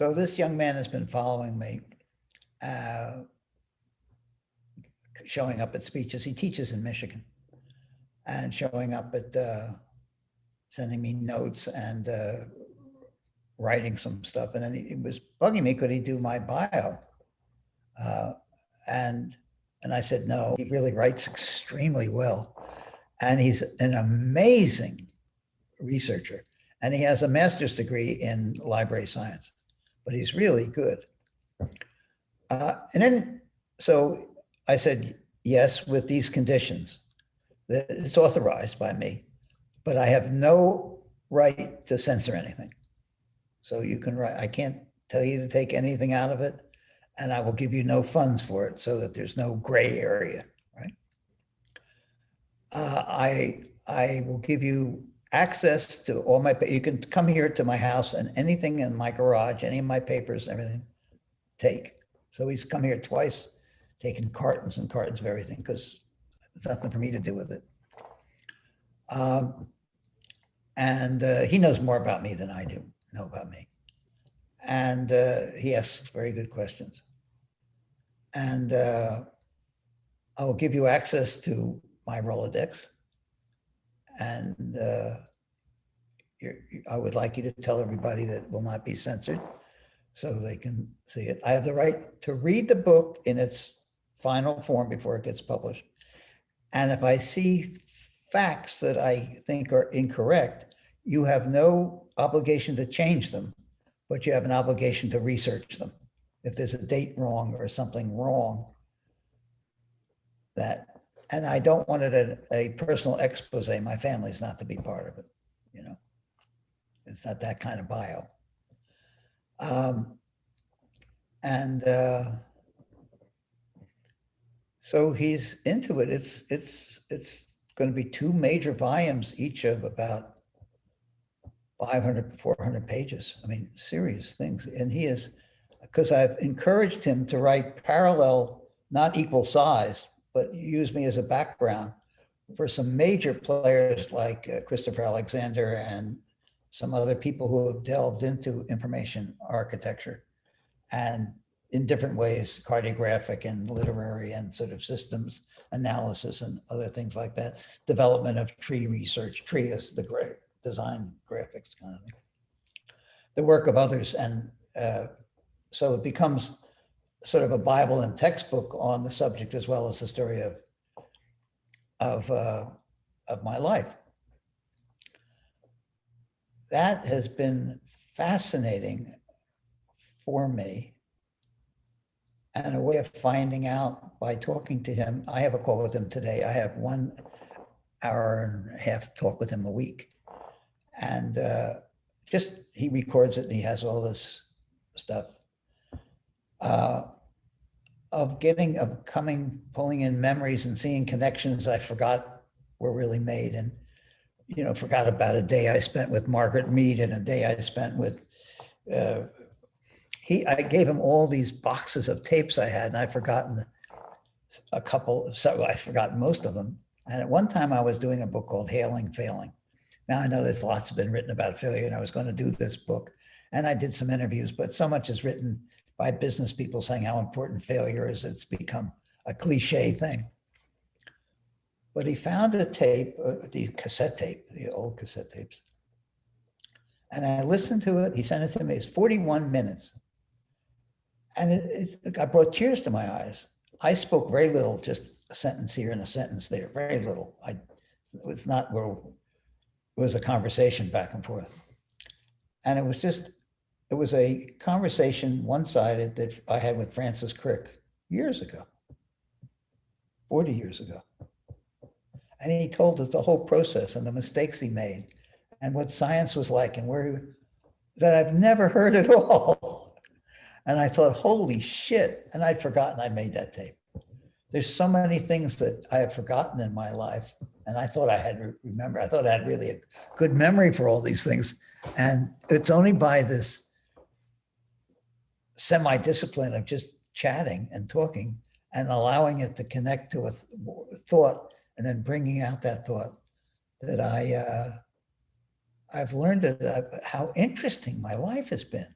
So this young man has been following me, showing up at speeches. He teaches in Michigan, and showing up at sending me notes and writing some stuff. And then he was bugging me, could he do my bio? And I said, no, he really writes extremely well. And he's an amazing researcher. And he has a master's degree in library science, but he's really good. And then, so I said, yes, with these conditions. It's authorized by me, but I have no right to censor anything. So you can write, I can't tell you to take anything out of it, and I will give you no funds for it so that there's no gray area, right? I will give you access to all my, you can come here to my house and anything in my garage, any of my papers, everything, take. So he's come here twice, taking cartons and cartons of everything because there's nothing for me to do with it. He knows more about me than I know about me. And he asks very good questions. And I will give you access to my Rolodex. And I would like you to tell everybody that it will not be censored so they can see it. I have the right to read the book in its final form before it gets published. And if I see facts that I think are incorrect, you have no obligation to change them, but you have an obligation to research them. If there's a date wrong or something wrong, and I don't want it a personal expose. My family's not to be part of it, you know. It's not that kind of bio. So he's into it. It's going to be 2 major volumes, each of about 500, 400 pages. I mean, serious things. And he is, because I've encouraged him to write parallel, not equal size, but use me as a background for some major players like Christopher Alexander and some other people who have delved into information architecture and in different ways, cartographic and literary and sort of systems analysis and other things like that. Development of tree research, tree is the great design graphics kind of thing. The work of others. And so it becomes sort of a Bible and textbook on the subject, as well as the story of my life. That has been fascinating for me, and a way of finding out by talking to him. I have a call with him today. I have 1 hour and a half talk with him a week. And just, he records it and he has all this stuff pulling in memories and seeing connections I forgot were really made. And, you know, forgot about a day I spent with Margaret Mead and a day I spent with, I gave him all these boxes of tapes I had, and I'd forgotten a couple, so I forgot most of them. And at one time I was doing a book called Hailing Failing. Now I know there's lots been written about failure, and I was going to do this book, and I did some interviews, but so much is written by business people saying how important failure is. It's become a cliche thing. But he found a tape, the cassette tape, the old cassette tapes. And I listened to it. He sent it to me. It's 41 minutes. And I brought tears to my eyes. I spoke very little, just a sentence here and a sentence there, very little. It was not where it was a conversation back and forth. And it was a conversation one-sided that I had with Francis Crick years ago, 40 years ago. And he told us the whole process and the mistakes he made and what science was like and that I've never heard at all. And I thought, holy shit. And I'd forgotten I made that tape. There's so many things that I have forgotten in my life. And I thought I had remembered. I thought I had really a good memory for all these things. And it's only by this semi-discipline of just chatting and talking and allowing it to connect to a thought and then bringing out that thought that I've learned how interesting my life has been.